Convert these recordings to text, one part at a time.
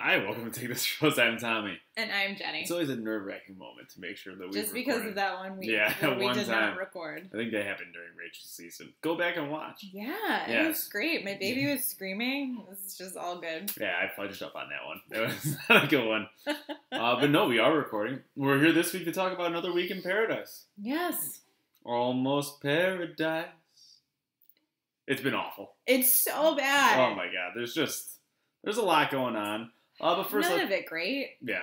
Hi, welcome to Take This Rose. I'm Tommy. And I'm Jenny. It's always a nerve-wracking moment to make sure that we just because of that one week where we did not record. I think that happened during Rachel's season. Go back and watch. Yeah, it was great. My baby was screaming. It was just all good. Yeah, I fudged up on that one. That was not a good one. But no, we are recording. We're here this week to talk about another week in paradise. Yes. Almost paradise. It's been awful. It's so bad. Oh my god, there's a lot going on. But first, none of it great. Yeah,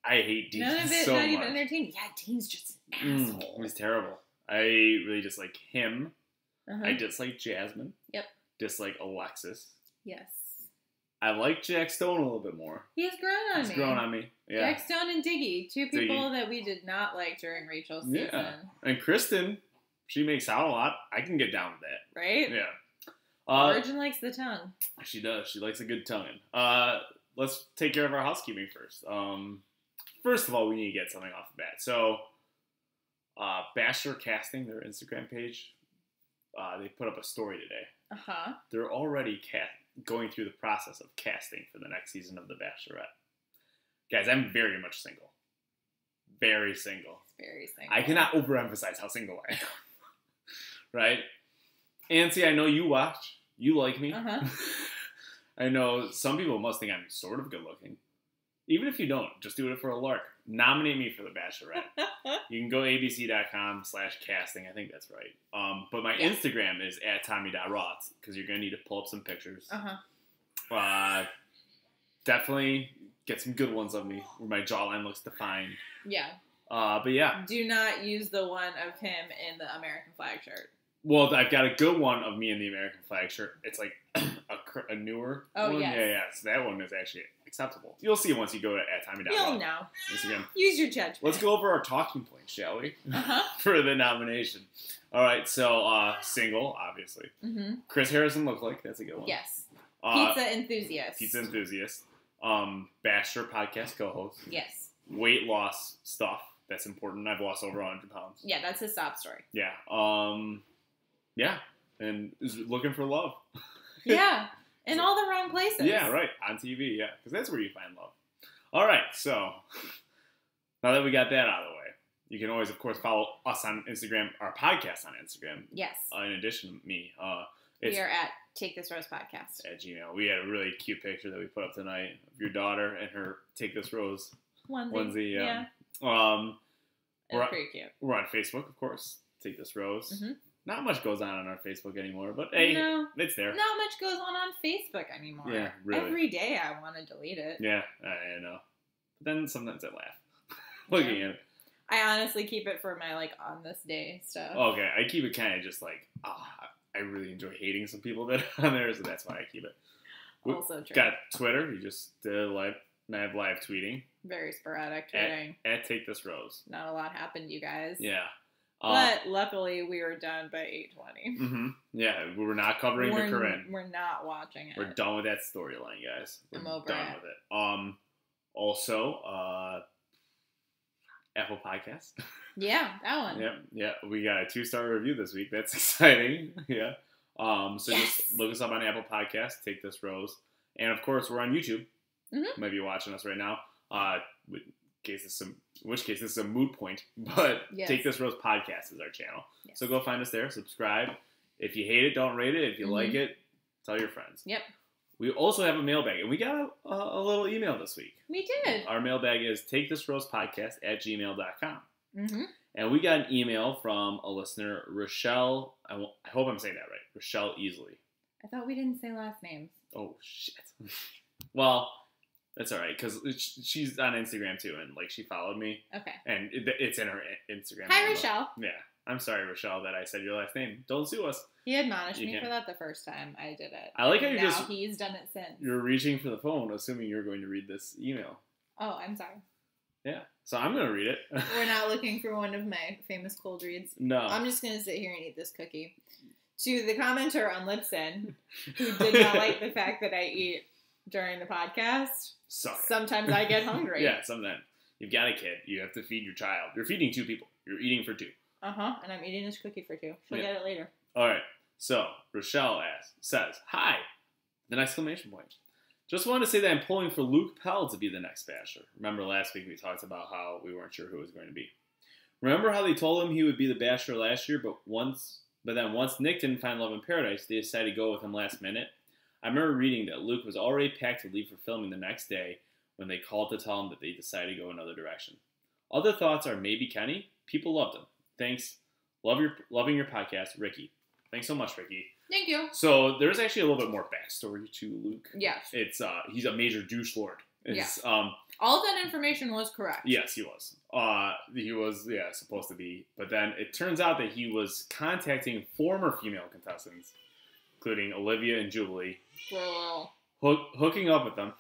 I hate Dean. None of it so not much. even entertaining. Yeah, Dean's just an asshole. He's terrible. I really dislike him. Uh-huh. I dislike Jasmine. Yep. Dislike Alexis. Yes. I like Jack Stone a little bit more. He's grown on me. He's grown on me. Yeah. Jack Stone and Diggy, two people that we did not like during Rachel's season. Yeah. And Kristen, she makes out a lot. I can get down with that. Right? Yeah. Virgin likes the tongue. She does. She likes a good tonguing. Let's take care of our housekeeping first. First of all, we need to get something off the bat. So, Bachelor Casting, their Instagram page, they put up a story today. Uh-huh. They're already going through the process of casting for the next season of The Bachelorette. Guys, I'm very much single. Very single. Very single. I cannot overemphasize how single I am. Right? Nancy, I know you watch. You like me. Uh-huh. I know some people must think I'm sort of good looking. Even if you don't, just do it for a lark. Nominate me for The Bachelorette. You can go abc.com/casting. I think that's right. But my Instagram is @tommy.roth because you're going to need to pull up some pictures. Uh-huh. Definitely get some good ones of me where my jawline looks defined. Yeah. But yeah. Do not use the one of him in the American flag shirt. Well, I've got a good one of me in the American flag shirt. It's like a newer one. Yes. Yeah. So that one is actually acceptable. You'll see once you go to @tommy.roth. You'll know. Instagram. Use your judgment. Let's go over our talking points, shall we? Uh-huh. For the nomination. All right, so single, obviously. Mm-hmm. Chris Harrison look-like. That's a good one. Yes. Pizza enthusiast. Pizza enthusiast. Bachelor podcast co-host. Yes. Weight loss stuff. That's important. I've lost over 100 pounds. Yeah, that's his sob story. Yeah. Yeah. And is looking for love. Yeah. In all the wrong places. Yeah, right. On TV, yeah. Because that's where you find love. All right, so now that we got that out of the way, you can always, of course, follow us on Instagram, our podcast on Instagram. Yes. In addition to me. We are at Take This Rose Podcast. At Gmail. We had a really cute picture that we put up tonight of your daughter and her Take This Rose onesie. Yeah. We're pretty cute. We're on Facebook, of course. Take This Rose. Mm-hmm. Not much goes on our Facebook anymore, but hey, it's there. Not much goes on Facebook anymore. Yeah, really. Every day I want to delete it. Yeah, I know. But then sometimes I laugh looking at it. I honestly keep it for my, on this day stuff. Okay, I keep it kind of just I really enjoy hating some people that are on there, so that's why I keep it. Also true. Got Twitter. You just did live tweeting. Very sporadic tweeting. At Take This Rose. Not a lot happened, you guys. Yeah. But luckily, we were done by 8:20. Mm-hmm. Yeah, we were not covering the Corinne. We're not watching it. We're done with that storyline, guys. I'm over done with it. Also, Apple Podcast. Yeah, that one. Yeah. We got a 2-star review this week. That's exciting. Yeah. Just look us up on Apple Podcast. Take This Rose, and of course, we're on YouTube. Mm-hmm. You might be watching us right now. In which case this is a moot point, but Take This Rose Podcast is our channel. Yes. So go find us there, subscribe. If you hate it, don't rate it. If you like it, tell your friends. Yep. We also have a mailbag, and we got a little email this week. We did. Our mailbag is takethisrosepodcast@gmail.com. Mm-hmm. And we got an email from a listener, Rochelle. I hope I'm saying that right. Rochelle Easley. I thought we didn't say last names. Oh, shit. Well, that's all right, because she's on Instagram, too, and, she followed me. Okay. And it's in her Instagram. Hi, Rochelle. Yeah. I'm sorry, Rochelle, that I said your last name. Don't sue us. He admonished me for that the first time I did it. I like how now he's done it since. You're reaching for the phone, assuming you're going to read this email. Oh, I'm sorry. Yeah. So I'm going to read it. We're not looking for one of my famous cold reads. No. I'm just going to sit here and eat this cookie. To the commenter on Libsyn, who did not like the fact that I eat during the podcast. Sometimes I get hungry. Yeah, sometimes. You've got a kid. You have to feed your child. You're feeding 2 people. You're eating for 2. Uh-huh. And I'm eating this cookie for 2. She'll get it later. All right. So, Rochelle says, "Hi," with an exclamation point. Just wanted to say that I'm pulling for Luke Pell to be the next Bachelor. Remember last week we talked about how we weren't sure who it was going to be. Remember how they told him he would be the Bachelor last year, but then once Nick didn't find love in paradise, they decided to go with him last minute? I remember reading that Luke was already packed to leave for filming the next day when they called to tell him that they decided to go another direction. Other thoughts are maybe Kenny. People loved him. Thanks. Loving your podcast, Ricky. Thanks so much, Ricky. Thank you. So there's actually a little bit more backstory to Luke. Yes. It's he's a major douche lord. All of that information was correct. Yes, he was. He was, supposed to be. But then it turns out that he was contacting former female contestants, including Olivia and Jubilee, hooking up with them,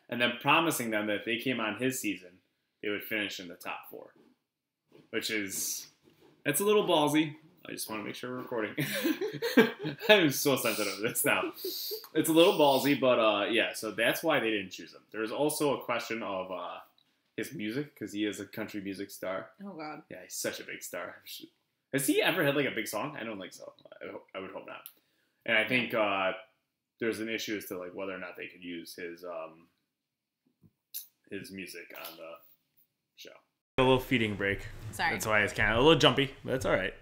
and then promising them that if they came on his season, they would finish in the top 4. Which is, it's a little ballsy. I just want to make sure we're recording. I'm so sensitive to this now. It's a little ballsy, but so that's why they didn't choose him. There's also a question of his music, because he is a country music star. Oh, God. Yeah, he's such a big star. Has he ever had, like, a big song? I don't think so. I would hope not. And I think there's an issue as to, like, whether or not they could use his music on the show. A little feeding break. Sorry. That's why it's kind of a little jumpy, but that's all right.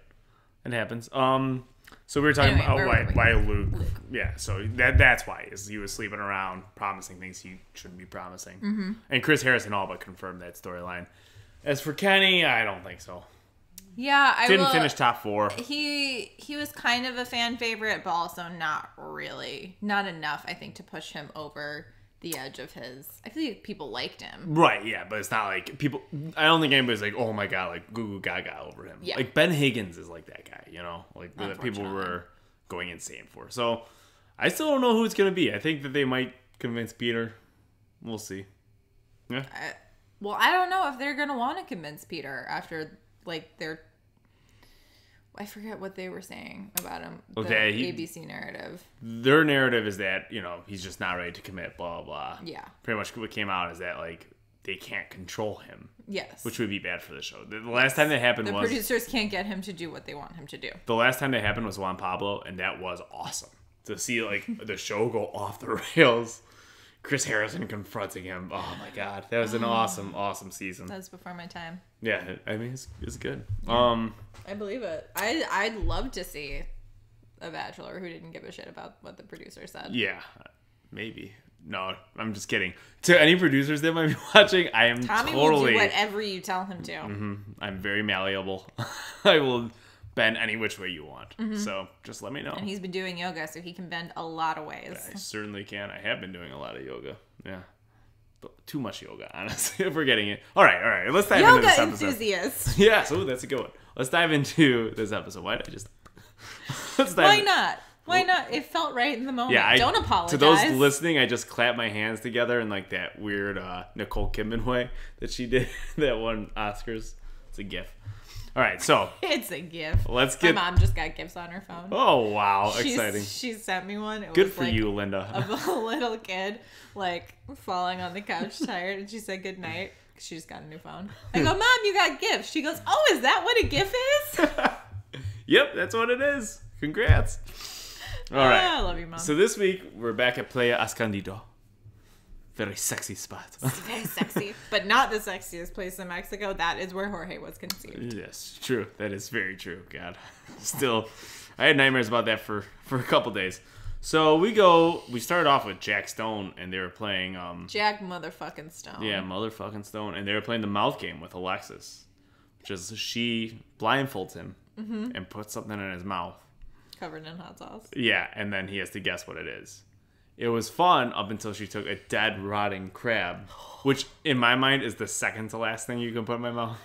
It happens. So we were talking about why Luke. Yeah, so that's why he was sleeping around, promising things he shouldn't be promising. Mm-hmm. And Chris Harrison all but confirmed that storyline. As for Kenny, I don't think so. Yeah, didn't finish top 4. He was kind of a fan favorite, but also not enough, I think, to push him over the edge of his. I feel like people liked him. Right, yeah, but it's not like people. I don't think anybody's like, oh my god, like goo goo gaga over him. Yeah. Like Ben Higgins is like that guy, you know, like that people were going insane for. So I still don't know who it's gonna be. I think that they might convince Peter. We'll see. Yeah. I don't know if they're gonna want to convince Peter after like their. I forget what they were saying about him. Okay, the ABC narrative. Their narrative is that, you know, he's just not ready to commit, blah, blah, blah. Yeah. Pretty much what came out is that, like, they can't control him. Yes. Which would be bad for the show. The last time that happened the producers can't get him to do what they want him to do. The last time that happened was Juan Pablo, and that was awesome. To see, like, the show go off the rails. Chris Harrison confronting him. Oh, my God. That was an awesome, awesome season. That was before my time. Yeah, I mean, it's good. Yeah. I believe it. I'd love to see a Bachelor who didn't give a shit about what the producer said. Yeah, maybe. No, I'm just kidding. To any producers that might be watching, I am Tommy totally... will do whatever you tell him to. Mm-hmm. I'm very malleable. I will bend any which way you want. Mm-hmm. So just let me know. And he's been doing yoga, so he can bend a lot of ways. I certainly can. I have been doing a lot of yoga. Yeah. Too much yoga, honestly, if we're getting it. All right. Let's dive into this episode. Yoga enthusiast. Yeah, so that's a good one. Let's dive into this episode. Why did I just... Why not? Why not? It felt right in the moment. Yeah, don't apologize. To those listening, I just clapped my hands together in like that weird Nicole Kidman way that she did that won Oscars. It's a gif. All right, so it's a gif. Let's get. My mom just got gifs on her phone. Oh wow, exciting! She sent me one. It Good was for like you, Linda. Of a little kid like falling on the couch, tired, and she said good night. She just got a new phone. I go, Mom, you got gifts. She goes, Oh, is that what a gif is? Yep, that's what it is. Congrats. All right. I love you, Mom. So this week we're back at Playa Escondido. Very sexy spot. It's very sexy, but not the sexiest place in Mexico. That is where Jorge was conceived. Yes, true. That is very true. God, still, I had nightmares about that for a couple days. So we started off with Jack Stone, and they were playing... Jack motherfucking Stone. Yeah, motherfucking Stone. And they were playing the mouth game with Alexis. Which is she blindfolds him and puts something in his mouth. Covered in hot sauce. Yeah, and then he has to guess what it is. It was fun up until she took a dead, rotting crab, which in my mind is the second to last thing you can put in my mouth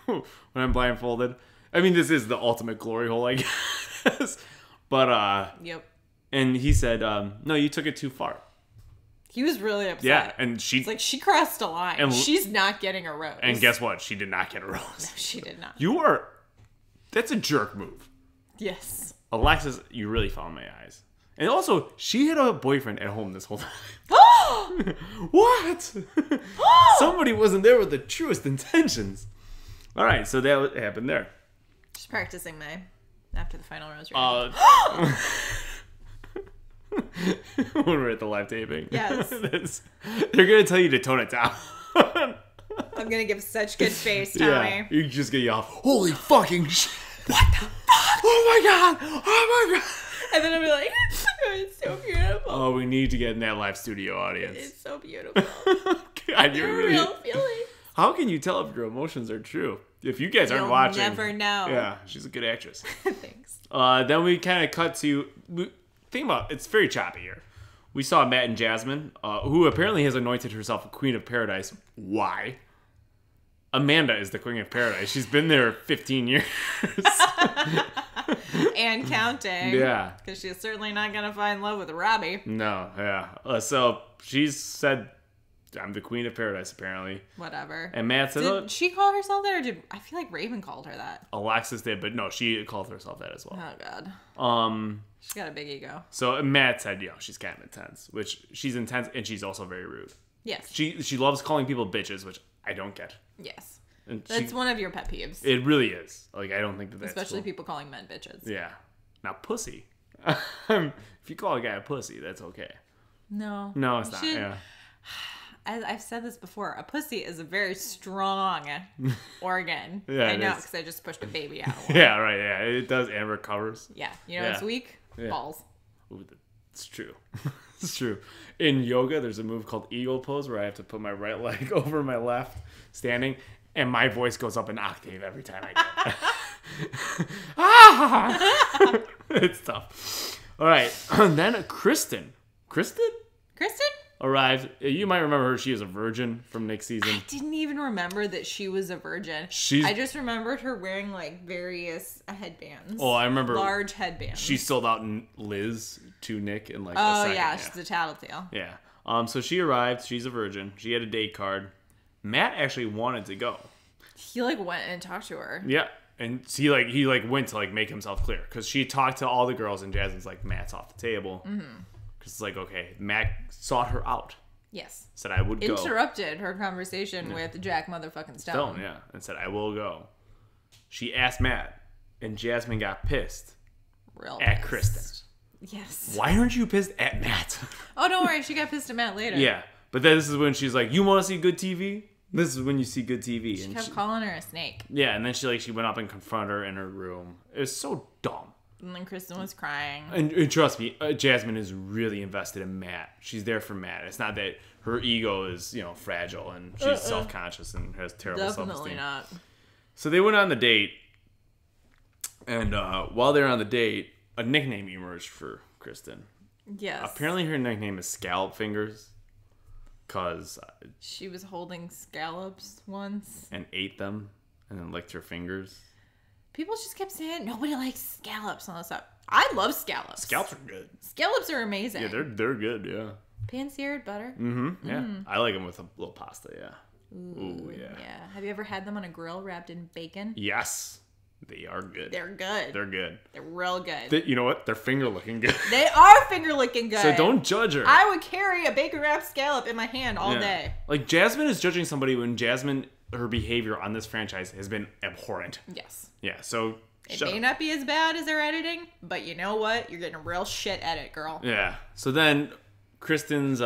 when I'm blindfolded. I mean, this is the ultimate glory hole, I guess. But, Yep. And he said, no, you took it too far. He was really upset. Yeah, and it's like, she crossed a line. And she's not getting a rose. And guess what? She did not get a rose. No, she did not. That's a jerk move. Yes. Alexis, you really found my eyes. And also, she had a boyfriend at home this whole time. What? Somebody wasn't there with the truest intentions. All right, so that happened there. Just practicing after the final rose. when we're at the live taping. Yes. They're going to tell you to tone it down. I'm going to give such good face, Tommy. Yeah, you just get you off. Holy fucking shit. What the fuck? Oh my god. Oh my god. And then I'll be like, it's so beautiful. Oh, we need to get in that live studio audience. It's so beautiful. God, you're really... real feeling. How can you tell if your emotions are true? If you guys aren't watching... You'll never know. Yeah, she's a good actress. Thanks. Then we kind of cut to... Think about it. It's very choppy here. We saw Matt and Jasmine, who apparently has anointed herself a Queen of Paradise. Why? Amanda is the Queen of Paradise. She's been there 15 years. And counting. Yeah. Because she's certainly not going to find love with Robbie. No, yeah. So she's said, I'm the Queen of Paradise, apparently. Whatever. And Matt said... Did she call herself that, or did... I feel like Raven called her that. Alexis did, but no, she called herself that as well. Oh, God. She's got a big ego. So Matt said, she's kind of intense, which she's intense, and she's also very rude. Yes. She loves calling people bitches, which I don't get. Yes. And that's one of your pet peeves. It really is. Like, I don't think that's especially cool. people calling men bitches. Yeah. Now, pussy. If you call a guy a pussy, that's okay. No. No, it's not. Yeah. As I've said this before, a pussy is a very strong organ. Yeah, I know, because I just pushed a baby out. Yeah, right. Yeah, it does and recovers. Yeah. You know what's weak? Yeah. Balls. Ooh, it's true. It's true. In yoga, there's a move called eagle pose where I have to put my right leg over my left standing, and my voice goes up an octave every time I do it. It's tough. All right. And then Kristen arrived. You might remember her. She is a virgin from next season. I didn't even remember that she was a virgin. I just remembered her wearing like various headbands. Oh, I remember. Large headbands. She sold out Liz to Nick in like a second. Yeah, she's a tattletale. Yeah. So she arrived. She's a virgin. She had a date card. Matt actually wanted to go. He like went and talked to her. Yeah. And he went to like make himself clear because she talked to all the girls and Jasmine's like, Matt's off the table. Because it's like, okay, Matt sought her out. Yes. Said I would go. Interrupted her conversation with Jack motherfucking Stone. Yeah. And said I will go. She asked Matt, and Jasmine got pissed. At Kristen. Yes. Why aren't you pissed at Matt? Oh, don't worry. She got pissed at Matt later. Yeah. But then this is when she's like, you want to see good TV? This is when you see good TV. She kept calling her a snake. Yeah, and then she went up and confronted her in her room. It was so dumb. And then Kristen was crying. And trust me, Jasmine is really invested in Matt. She's there for Matt. It's not that her ego is, fragile and she's self-conscious and has terrible self-esteem. Definitely not. So they went on the date, and while they were on the date, a nickname emerged for Kristen. Yes. Apparently her nickname is Scallop Fingers. Because she was holding scallops once and ate them and then licked her fingers. People just kept saying nobody likes scallops on this stuff. I love scallops. Scallops are good. Scallops are amazing. Yeah, they're good. Yeah. Pan-seared butter. Mm-hmm. Yeah, I like them with a little pasta. Yeah. Ooh, yeah. Yeah. Have you ever had them on a grill wrapped in bacon? Yes. They are good. They're good. They're good. They're real good. You know what? They're finger looking good. They are finger looking good. So don't judge her. I would carry a bacon wrapped scallop in my hand all day. Like Jasmine is judging somebody when her behavior on this franchise has been abhorrent. Yes. Yeah. So it may not be as bad as their editing, but you know what? You're getting a real shit edit, girl. Yeah. So then Kristen's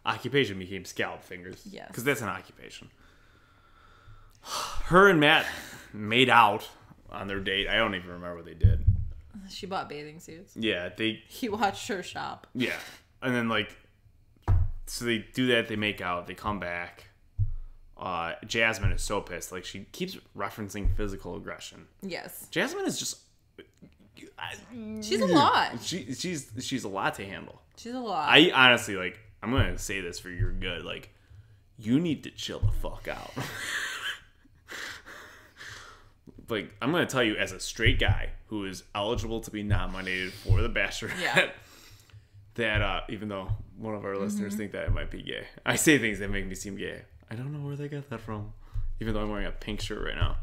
occupation became scallop fingers. Yes. Because that's an occupation. Her and Matt made out on their date. I don't even remember what they did. She bought bathing suits. Yeah, He watched her shop. Yeah. And then so they do that, they make out, they come back. Jasmine is so pissed. Like, she keeps referencing physical aggression. Yes. Jasmine is just... She's a lot. She's a lot to handle. She's a lot. I honestly, I'm going to say this for your good. You need to chill the fuck out. I'm going to tell you, as a straight guy who is eligible to be nominated for The Bachelor, that even though one of our listeners think that it might be gay, I say things that make me seem gay. I don't know where they got that from, even though I'm wearing a pink shirt right now.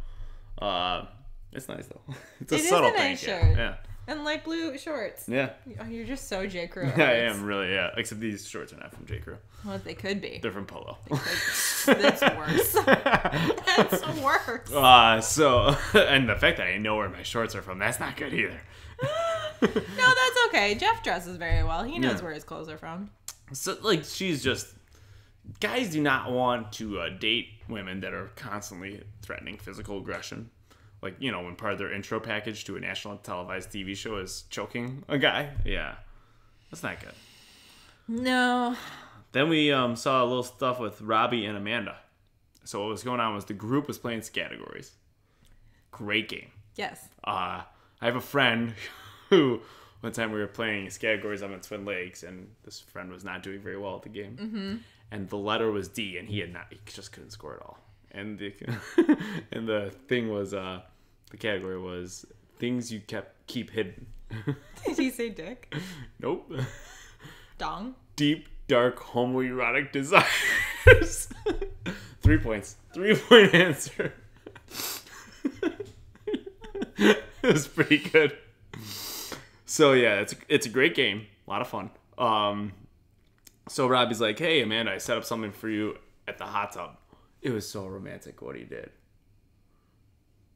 It's nice, though. It's a subtle pink shirt. Yeah. And light blue shorts. Yeah. Oh, you're just so J. Crew. I am, really, yeah. Except these shorts are not from J. Crew. Well, they could be. They're from Polo. That's worse. That's worse. And the fact that I know where my shorts are from, that's not good either. that's okay. Jeff dresses very well. He knows where his clothes are from. So, like, she's just... Guys do not want to date women that are constantly threatening physical aggression. Like, you know, when part of their intro package to a national televised TV show is choking a guy. Yeah. That's not good. No. Then we saw a little stuff with Robbie and Amanda. So what was going on was the group was playing categories. Great game. Yes. I have a friend who, one time we were playing categories up in Twin Lakes, and this friend was not doing very well at the game. Mm-hmm. And the letter was D, and he just couldn't score at all. And the and the thing was, the category was things you keep hidden. Did he say dick? Nope. Dong? Deep, dark, homoerotic desires. 3 points. 3-point answer. It was pretty good. So yeah, it's a great game. A lot of fun. So Robbie's like, hey, Amanda, I set up something for you at the hot tub. It was so romantic what he did.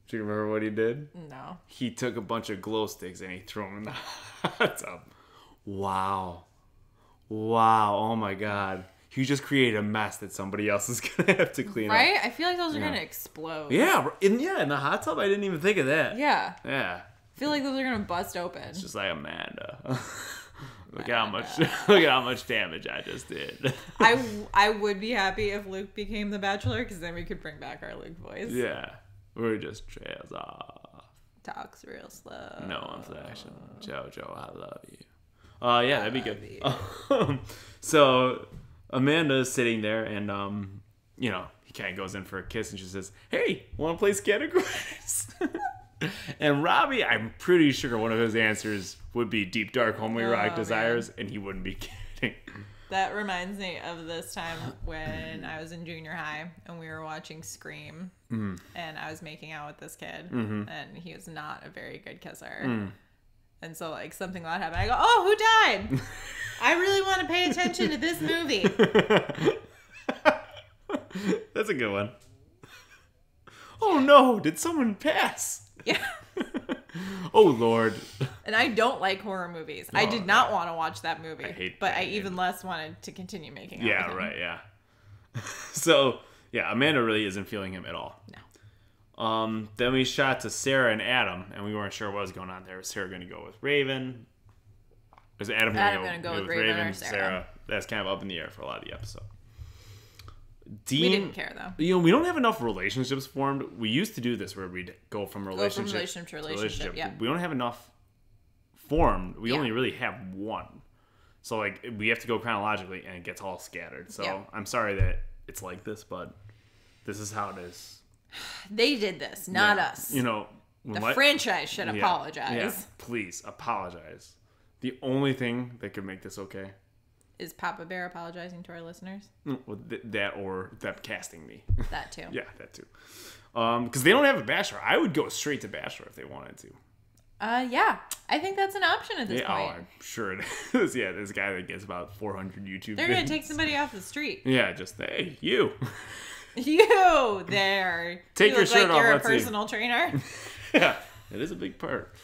Do you remember what he did? No. He took a bunch of glow sticks and he threw them in the hot tub. Wow. Oh my God. You just created a mess that somebody else is going to have to clean up. Right? I feel like those are going to explode. Yeah. In the hot tub, I didn't even think of that. Yeah. Yeah. I feel like those are going to bust open. It's just like Amanda. Look at how much damage I just did. I would be happy if Luke became the Bachelor, because then we could bring back our Luke voice. Yeah. We're just trails off. Talks real slow. No inflection. Jojo, I love you. Yeah, that'd be good. So Amanda's sitting there, and you know, he kind of goes in for a kiss, and she says, "Hey, want to play categories?" And Robbie, I'm pretty sure one of his answers would be deep, dark, homoerotic desires, and he wouldn't be kidding. That reminds me of this time when I was in junior high and we were watching Scream, and I was making out with this kid, and he was not a very good kisser. And so, like, something loud happened. I go, "Oh, who died? I really want to pay attention to this movie." That's a good one. Oh no, did someone pass? Yeah. Oh Lord. And I don't like horror movies. I did not want to watch that movie. I hate but I even less wanted to continue making out with him. Right, yeah. So, yeah, Amanda really isn't feeling him at all. No. Then we shot to Sarah and Adam, and we weren't sure what was going on there. Was Sarah going to go with Raven? Was Adam going to go with Raven or Sarah? That's kind of up in the air for a lot of the episode. Dean, we didn't care, though. You know, we don't have enough relationships formed. We used to do this where we'd go from relationship to relationship. Yeah. We don't have enough formed. We only really have one. So, like, we have to go chronologically, and it gets all scattered. So, I'm sorry that it's like this, but this is how it is. They did this, not us. You know, the franchise should apologize. Yeah, please, apologize. The only thing that could make this okay is Papa Bear apologizing to our listeners. Well, that or them casting me. That too. Yeah, that too. Because they don't have a Bachelor. I would go straight to Bachelor if they wanted to. Yeah. I think that's an option at this point. Oh, I'm sure it is. Yeah, this guy that gets about 400 YouTube They're going to take somebody off the street. Yeah, just, hey, you. You there. Take your shirt off. You're a personal trainer. Yeah, it is a big part.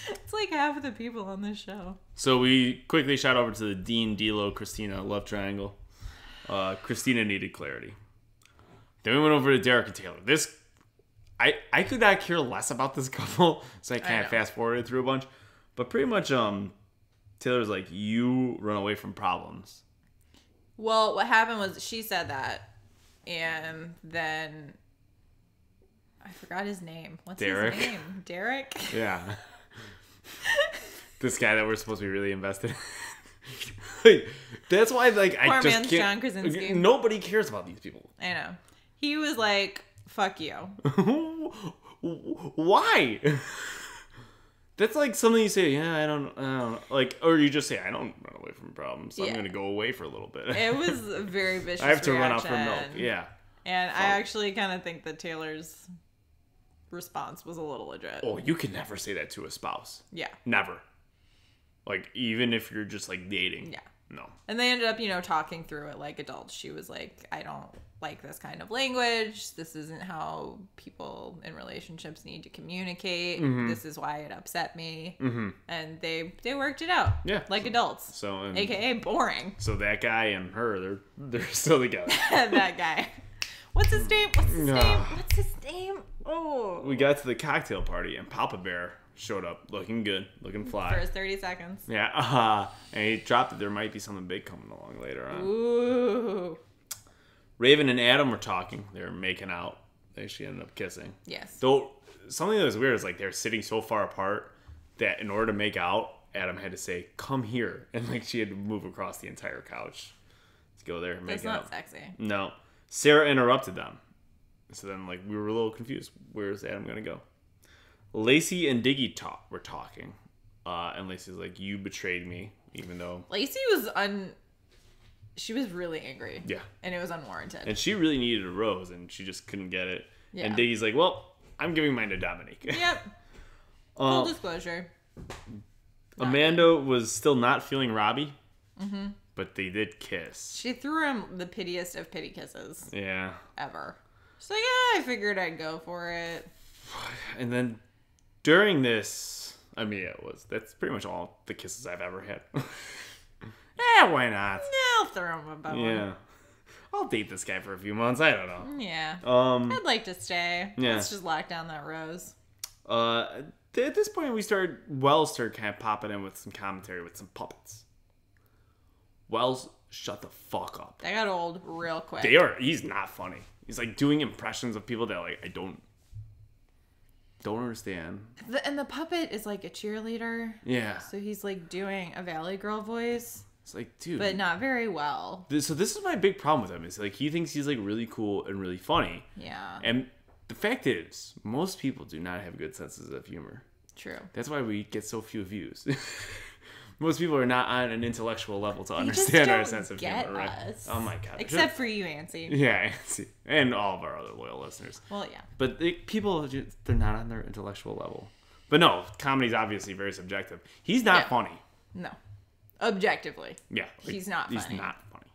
It's like half of the people on this show. So we quickly shot over to the Dean, D'Lo, Christina love triangle. Christina needed clarity. Then we went over to Derek and Taylor. I could not care less about this couple, so I kind of fast forwarded through a bunch. But pretty much, Taylor's like, you run away from problems. Well, what happened was she said that, and then I forgot his name. What's Derek. His name? Derek? Yeah. This guy that we're supposed to be really invested in. Like, that's why, like, Poor I just man's can't. John Krasinski. Nobody cares about these people. I know. He was like, "Fuck you." Why? That's like something you say. Yeah, I don't like, or you just say, I don't run away from problems. So I'm gonna go away for a little bit. It was a very vicious. I have to reaction. run out for milk. Yeah. And I actually kind of think that Taylor's response was a little legit. Oh, you can never say that to a spouse. Yeah. Never. Like, even if you're just like dating. Yeah. No. And they ended up, talking through it like adults. She was like, I don't like this kind of language. This isn't how people in relationships need to communicate. This is why it upset me. And they worked it out. Yeah. Like adults. So AKA boring. So that guy and her, they're still together. That guy. What's his name? What's his name? Oh. We got to the cocktail party and Papa Bear showed up looking good, looking fly. For his 30 seconds. Yeah. And he dropped that there might be something big coming along later on. Ooh. Raven and Adam were talking. They were making out. They actually ended up kissing. Yes. Though something that was weird is like they're sitting so far apart that in order to make out, Adam had to say, "Come here," and like she had to move across the entire couch to go there and make out. That's not sexy. No. Sarah interrupted them. So then like we were a little confused. Where's Adam gonna go? Lacey and Diggy were talking. And Lacey's like, "You betrayed me," even though Lacey was she was really angry. Yeah. And it was unwarranted. And she really needed a rose, and she just couldn't get it. Yeah. And Diggy's like, "Well, I'm giving mine to Dominique." Yep. Full disclosure. Amanda was still not feeling Robbie, but they did kiss. She threw him the pitiest of pity kisses. Yeah. Ever. She's like, yeah, I figured I'd go for it. And then during this, I mean, that's pretty much all the kisses I've ever had. Yeah, why not? Yeah, I'll throw him a bone. Yeah. I'll date this guy for a few months. I don't know. Yeah. I'd like to stay. Yeah. Let's just lock down that rose. At this point, Wells started kind of popping in with some commentary with some puppets. Wells, shut the fuck up. That got old real quick. He's not funny. He's like doing impressions of people that like I don't understand. And the puppet is like a cheerleader. Yeah. So he's like doing a Valley Girl voice. It's like, dude. But not very well. So this is my big problem with him. Is like he thinks he's like really cool and really funny. Yeah. And the fact is, most people do not have good senses of humor. True. That's why we get so few views. Most people are not on an intellectual level to understand our sense of humor, right? Us. Oh my god. Except for you, Nancy. Yeah, Nancy. And all of our other loyal listeners. Well, yeah. But people, they're not on their intellectual level. But no, comedy's obviously very subjective. He's not funny. No. Objectively. Yeah. He's not funny. He's not funny.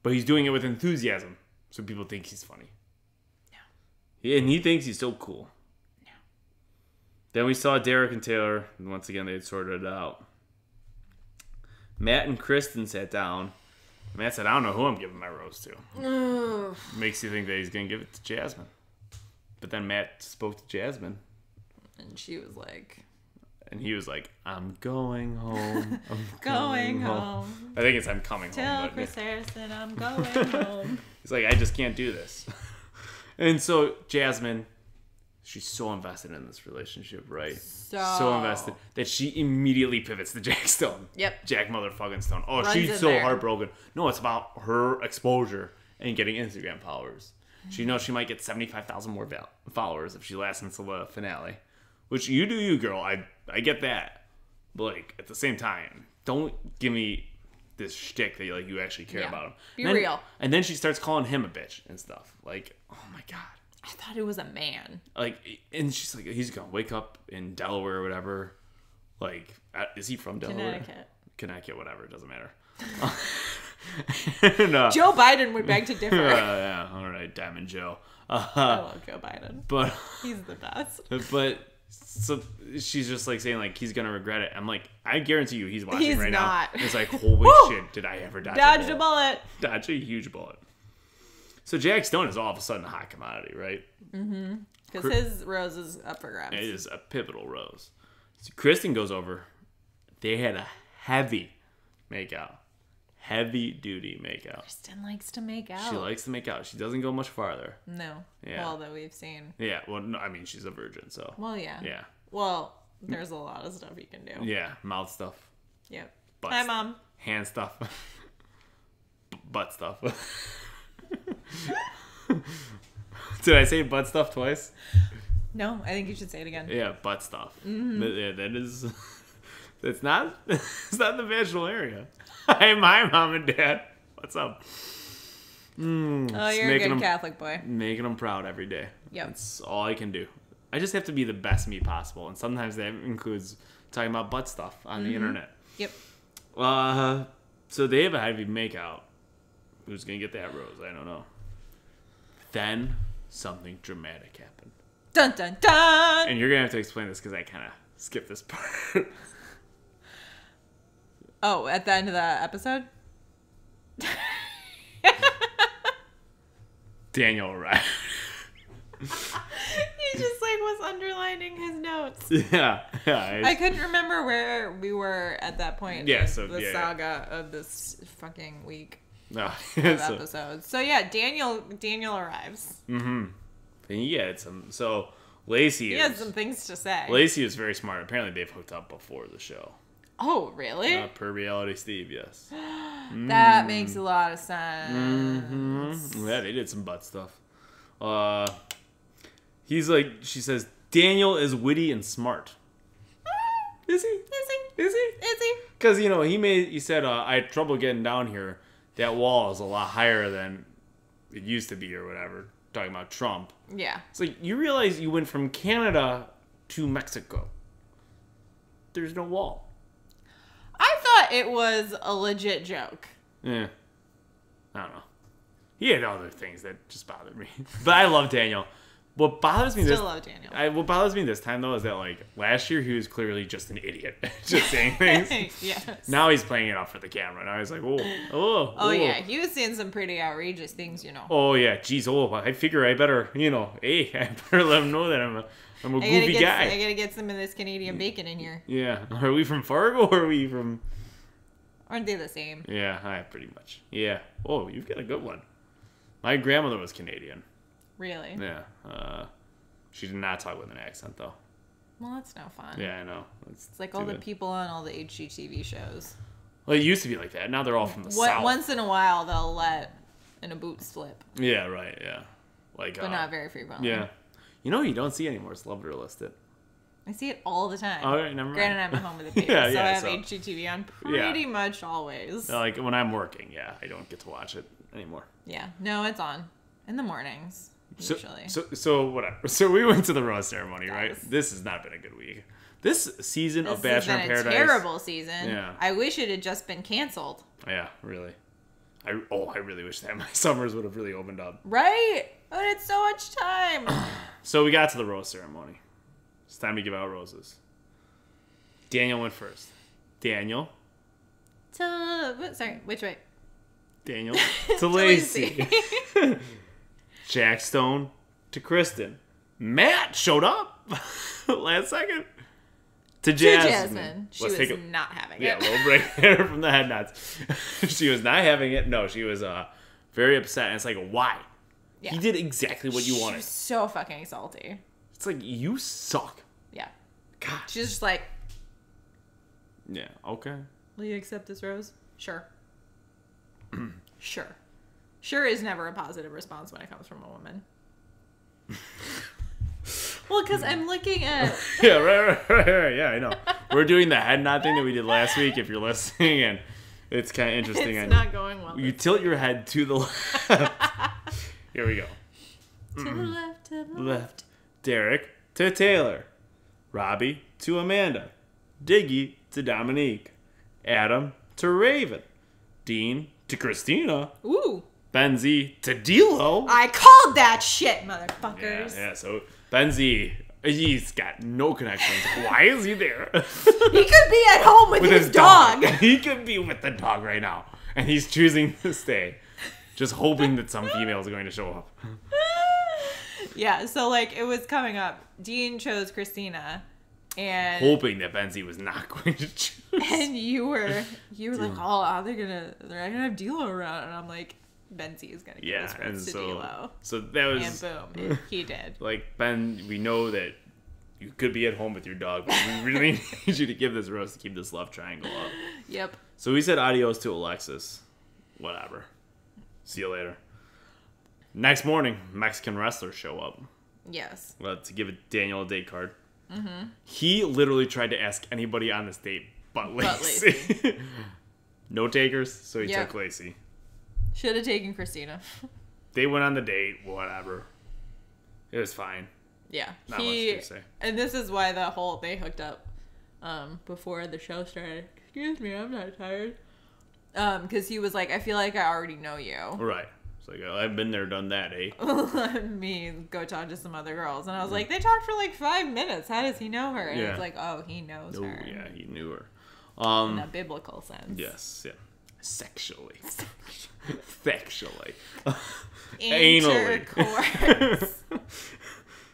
But he's doing it with enthusiasm, so people think he's funny. Yeah. And he thinks he's so cool. Yeah. Then we saw Derek and Taylor, and once again they had sorted it out. Matt and Kristen sat down. Matt said, "I don't know who I'm giving my rose to." Makes you think that he's going to give it to Jasmine. But then Matt spoke to Jasmine. And she was like... And he was like, "I'm going home. I'm going home. I think it's "I'm coming home." Tell Chris Harrison I'm going home. He's like, "I just can't do this." And so Jasmine, she's so invested in this relationship, right? So invested that she immediately pivots to Jack Stone. Yep. Jack motherfucking Stone. Oh, Runs she's so there. heartbroken. No, it's about her exposure and getting Instagram followers. She knows she might get 75,000 more followers if she lasts until the finale. Which, you do you, girl. I get that. But, like, at the same time, don't give me this shtick that you actually care about him. Be real. And then she starts calling him a bitch and stuff. Like, oh my god. I thought it was a man. Like, and she's like, he's gonna wake up in Delaware or whatever. Like, is he from Delaware? Connecticut, whatever. It doesn't matter. And, Joe Biden would beg to differ. Yeah, all right, Diamond Joe. I love Joe Biden. But he's the best. But so she's just like saying like he's gonna regret it. I'm like, I guarantee you he's watching right now. It's like, holy shit, did I ever dodge a bullet? Dodge a huge bullet. So Jack Stone is all of a sudden a hot commodity, right? Mm-hmm. Because his rose is up for grabs. It is a pivotal rose. So Kristen goes over. They had a heavy makeout. Heavy duty makeout. Kristen likes to make out. She likes to make out. She doesn't go much farther. No. Yeah. Well, that we've seen. Yeah. Well, no, I mean, she's a virgin, so. Well, yeah. Yeah. Well, there's a lot of stuff you can do. Yeah. Mouth stuff. Yep. Butt Hi, Mom. Hand stuff. Butt stuff. Did I say butt stuff twice? No, I think you should say it again. Yeah, butt stuff. Mm-hmm. Yeah, that is. It's not the vaginal area. Hi, Mom and Dad. What's up? Oh, you're a good Catholic boy. Making them proud every day. Yep. That's all I can do. I just have to be the best me possible, and sometimes that includes talking about butt stuff on the internet. Yep. So they have a heavy makeout. Who's gonna get that rose? I don't know. Then something dramatic happened. Dun dun dun! And you're gonna have to explain this because I kind of skipped this part. Oh, at the end of the episode? Daniel arrived. He just like was underlining his notes. Yeah. I couldn't remember where we were at that point. Yeah, in so the saga of this fucking week No. of episodes. So yeah, Daniel arrives. Mm-hmm. And he had some. So Lacey. He had some things to say. Lacey is very smart. Apparently, they've hooked up before the show. Oh, really? Per Reality Steve, yes. That makes a lot of sense. Mm-hmm. Yeah, they did some butt stuff. He's like, she says, Daniel is witty and smart. Is he? Is he? Because, he said, I had trouble getting down here. That wall is a lot higher than it used to be or whatever. Talking about Trump. Yeah. It's like, you realize you went from Canada to Mexico. There's no wall. I thought it was a legit joke. Yeah. I don't know. He had other things that just bothered me. But I love Daniel. What bothers me love Daniel. What bothers me this time, though, is that, like, last year he was clearly just an idiot. Just saying things. Yes. Now he's playing it up for the camera. Now he's like, Oh, yeah. He was saying some pretty outrageous things, Oh, yeah. Geez, I figure I better, I better let him know that I'm a goofy guy. I gotta get some of this Canadian bacon in here. Yeah. Are we from Fargo or are we from... Aren't they the same? Yeah, pretty much. Yeah. Oh, you've got a good one. My grandmother was Canadian. Really? Yeah. She did not talk with an accent, though. Well, that's no fun. Yeah, I know. It's like all the people on all the HGTV shows. Well, it used to be like that. Now they're all from the South. Once in a while, they'll let in a boot slip. Yeah, right, yeah. But not very frequently. Yeah. You don't see anymore. It's Love It or List It. I see it all the time. All right, never mind. Granted, I'm at home with the baby, so I have HGTV on pretty much always. Like, when I'm working, I don't get to watch it anymore. Yeah. No, it's on. In the mornings, usually. So whatever. So we went to the rose ceremony, right? This has not been a good week. This season of Bachelor in Paradise. This has been a terrible season. Yeah. I wish it had just been canceled. Yeah, really. I really wish that my summers would have really opened up. Right? But it's so much time. So we got to the rose ceremony. It's time to give out roses. Daniel went first. Daniel. Sorry, which way? Daniel to Lacey. Jack Stone to Kristen. Matt showed up last second to Jasmine. She was not having it. Yeah, a little break there from the head nods. She was not having it. No, she was very upset. And it's like, why? Yeah. He did exactly what you wanted. She was so fucking salty. It's like, you suck. Yeah. God. She's just like... Yeah, okay. Will you accept this rose? Sure. Sure. Sure is never a positive response when it comes from a woman. Well, because I'm looking at... Yeah, right. Yeah, I know. We're doing the head nod thing that we did last week, if you're listening, and it's kind of interesting. It's not going well. You tilt your head to the left. Here we go. To the left, to the left. Derek to Taylor. Robbie to Amanda. Diggy to Dominique. Adam to Raven. Dean to Christina. Ooh. Benzie to D'Lo. I called that shit, motherfuckers. Yeah, so Benzie, he's got no connections. Why is he there? He could be at home with his dog. He could be with the dog right now. And he's choosing to stay. Just hoping that some female is going to show up. Yeah, so like it was coming up. Dean chose Christina. And hoping that Benzie was not going to choose. And you were like, oh, they're not gonna have D'Lo around, and I'm like, Benzie is gonna give his rose to D'Lo. So that was, and boom, he did. Like, Ben, we know that you could be at home with your dog, but we really need you to give this rose to keep this love triangle up. Yep. So we said adios to Alexis. Whatever. See you later. Next morning, Mexican wrestlers show up. Yes. To give Daniel a date card. Mm-hmm. He literally tried to ask anybody on this date but Lacey. No takers, so he took Lacey. Should have taken Christina. They went on the date, whatever. It was fine. Yeah. Not much to say. And this is why they hooked up before the show started. Excuse me, I'm not tired. Because he was like, I feel like I already know you. Right. It's like, oh, I've been there, done that, eh? Let me go talk to some other girls. And I was like, they talked for like 5 minutes. How does he know her? And it's like, oh, he knows her. Oh, yeah, he knew her. In a biblical sense. Yes, yeah. Sexually. Sexually. Intercourse.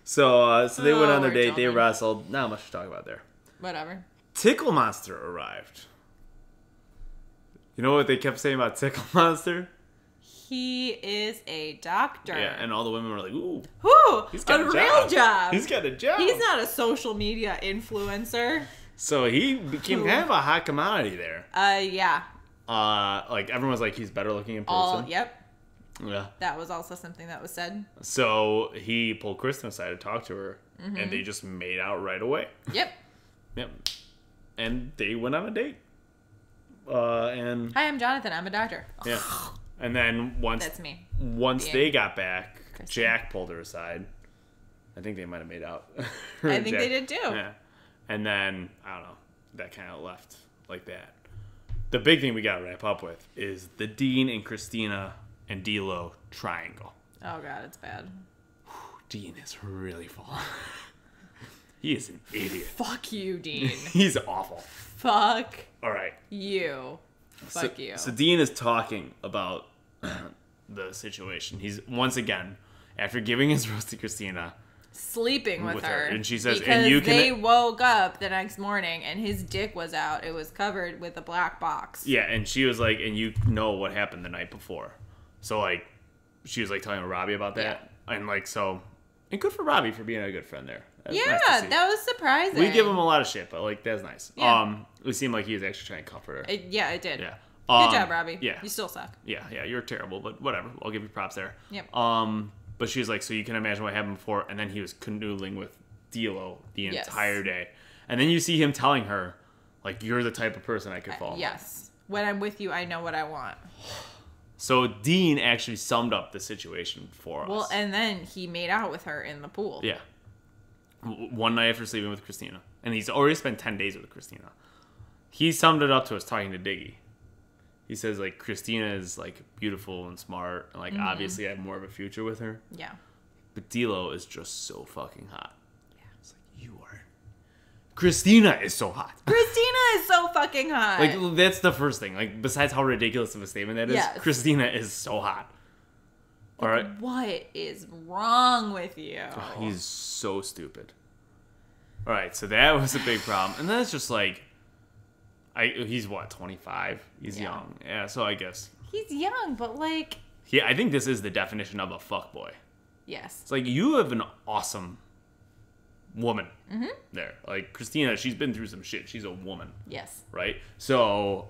So they went on their we're date. They children. wrestled. Not much to talk about there. Whatever. Tickle Monster arrived. You know what they kept saying about Tickle Monster? He is a doctor. Yeah, and all the women were like, ooh. Whew, He's got a real job. He's got a job. He's not a social media influencer. So he became kind of a hot commodity there. Yeah. Like everyone's like, he's better looking in person. Yep. Yeah. That was also something that was said. So he pulled Kristen aside to talk to her, and they just made out right away. Yep. Yep. And they went on a date. And Hi, I'm Jonathan. I'm a doctor. yeah. And then once That's me. Once Being they got back, Kristen. Jack pulled her aside. I think they might have made out. I think they did too. Yeah. And then I don't know. That kind of left like that. The big thing we got to wrap up with is the Dean and Christina and D'Lo triangle. Oh god, it's bad. Dean is really falling. He is an idiot. Fuck you, Dean. He's awful. Fuck All right. you. Fuck you. So Dean is talking about the situation. He's once again, after giving his rose to Christina, sleeping with her. And she says, because and you can. they woke up the next morning and his dick was out. It was covered with a black box. Yeah, and she was like, and you know what happened the night before. So like, she was like telling Robbie about that, and like so, and good for Robbie for being a good friend there. That's Yeah, nice to see. that was surprising. We give him a lot of shit, but like that's nice. Yeah. It seemed like he was actually trying to comfort her. It did. Yeah. Good job, Robbie. Yeah. You still suck. Yeah, you're terrible, but whatever. I'll give you props there. Yep. But she's like, so you can imagine what happened before, and then he was canoodling with D'Lo the entire day, and then you see him telling her, like, you're the type of person I could fall in love. Yes. When I'm with you, I know what I want. So Dean actually summed up the situation for us. Well, and then he made out with her in the pool. Yeah. One night after sleeping with Christina. And he's already spent 10 days with Christina. He summed it up to us talking to Diggy. He says, like, Christina is, like, beautiful and smart. And, like, obviously I have more of a future with her. Yeah. But D'Lo is just so fucking hot. Yeah. It's like, you are... Christina is so hot. Christina is so fucking hot. Like, that's the first thing. Like, besides how ridiculous of a statement that is, Yes. Christina is so hot. All right? What is wrong with you? He's so stupid. All right, so that was a big problem. And then it's just like, he's what, 25? He's young. Yeah, so I guess. He's young, but like... Yeah, I think this is the definition of a fuckboy. Yes. It's like, you have an awesome woman there. Like, Christina, she's been through some shit. She's a woman. Yes. Right? So,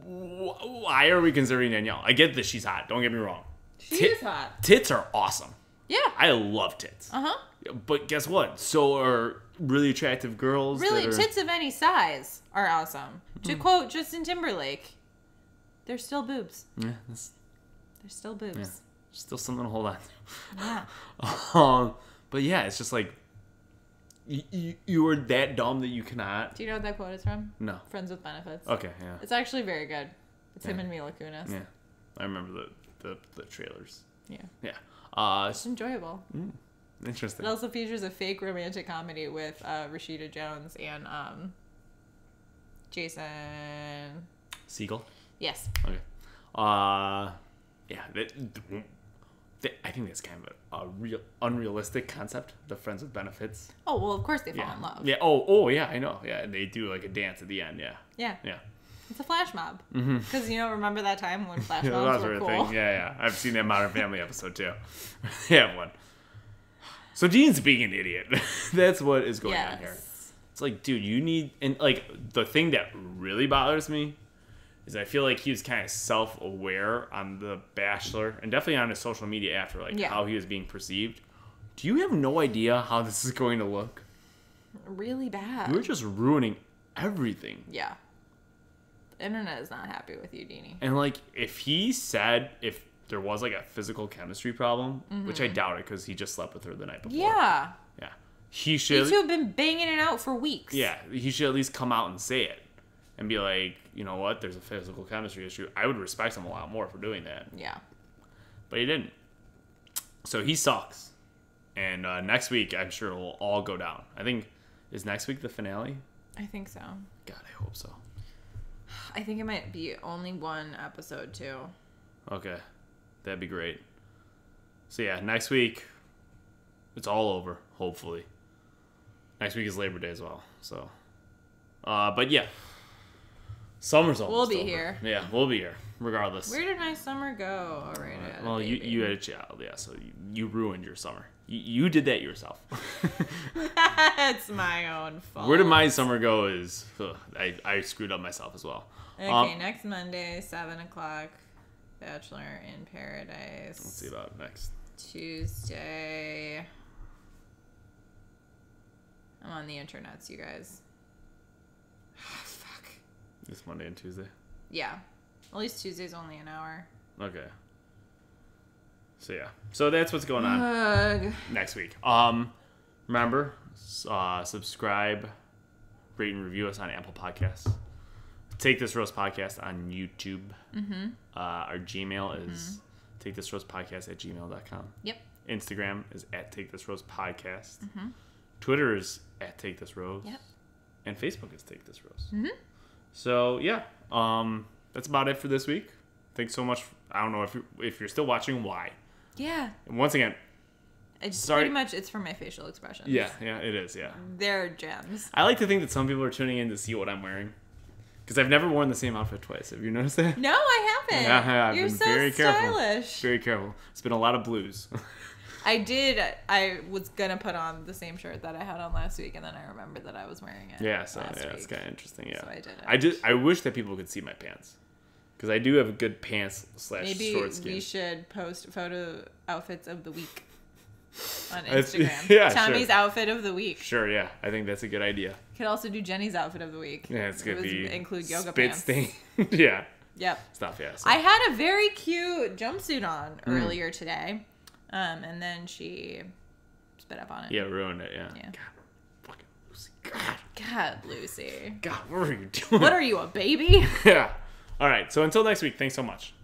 why are we considering Danielle? I get that she's hot. Don't get me wrong. She is hot. Tits are awesome. Yeah. I love tits. Uh-huh. But guess what? So are really attractive girls. Really, that are... tits of any size are awesome. To quote Justin Timberlake, they're still boobs. Yeah, They're still boobs. yeah, still something to hold on Yeah. to. But yeah, it's just like, you are that dumb that you cannot. Do you know what that quote is from? No. Friends with Benefits. Okay, yeah. It's actually very good. It's him and Mila Kunis. Yeah. I remember the trailers. Yeah. Yeah. It's enjoyable. Interesting. It also features a fake romantic comedy with Rashida Jones and Jason Segel? Yes. Okay. Yeah. I think that's kind of a real unrealistic concept. The friends with benefits. Oh well, of course they fall in love. Yeah. Oh yeah. I know. Yeah. And they do like a dance at the end. Yeah. Yeah. Yeah. It's a flash mob. Because you know, remember that time when flash Yeah, mobs that were sort cool? of thing. Yeah. I've seen that Modern Family episode too. They have one. So Dean's being an idiot. That's what is going on here. It's like, dude, you need, and like the thing that really bothers me is I feel like he was kind of self-aware on The Bachelor and definitely on his social media after, like how he was being perceived. Do you have no idea how this is going to look? Really bad. You're just ruining everything. Yeah. The internet is not happy with you, Deanie. And like, if he said if there was like a physical chemistry problem, which I doubt it because he just slept with her the night before. Yeah. Yeah. he should. You two have been banging it out for weeks. Yeah, he should at least come out and say it. And be like, you know what, there's a physical chemistry issue. I would respect him a lot more for doing that. Yeah. But he didn't. So he sucks. And next week, I'm sure it'll all go down. I think, is next week the finale? I think so. God, I hope so. I think it might be only one episode, too. Okay. That'd be great. So yeah, next week, it's all over, hopefully. Next week is Labor Day as well. So, but yeah. Summer's almost We'll be over. here. Yeah, we'll be here, regardless. Where did my summer go? All right. Well, you had a child, yeah, so you ruined your summer. You did that yourself. It's my own fault. Where did my summer go is, I screwed up myself as well. Okay, next Monday, 7 o'clock, Bachelor in Paradise. Let's see about next. Tuesday. I'm on the internets, you guys. Fuck. This Monday and Tuesday? Yeah. At least Tuesday's only an hour. Okay. So yeah. So that's what's going on next week. Remember, subscribe, rate and review us on Apple Podcasts. Take This Roast Podcast on YouTube. Mm-hmm. Our Gmail is takethisroastpodcast@gmail.com. Yep. Instagram is @takethisroastpodcast. Mm-hmm. Twitter is @takethisroast. Yep. And Facebook is Take This Roast. Mm-hmm. So yeah, that's about it for this week. Thanks so much. I don't know if you're still watching, why? Yeah. And once again, it's sorry. Pretty much it's for my facial expressions. Yeah, it is. Yeah. They're gems. I like to think that some people are tuning in to see what I'm wearing. Because I've never worn the same outfit twice. Have you noticed that? No, I haven't. Yeah, I've You're been so very stylish. Careful. Very careful. It's been a lot of blues. I was going to put on the same shirt that I had on last week, and then I remembered that I was wearing it Yeah, so last yeah, week. it's kind of interesting. Yeah, So I did it. I wish that people could see my pants. Because I do have a good pants / Maybe short skin. we should post photo outfits of the week on Instagram. Yeah, Tommy's sure. outfit of the week. Sure, yeah. I think that's a good idea. Could also do Jenny's outfit of the week. Yeah, it's going to be include yoga spit pants. stain. Yeah. Yep. Stuff, yeah. So. I had a very cute jumpsuit on earlier today, and then she spit up on it. Yeah, ruined it, yeah. Yeah. God, fucking Lucy. God, Lucy. God, what are you doing? What are you, a baby? Yeah. All right, so until next week, thanks so much.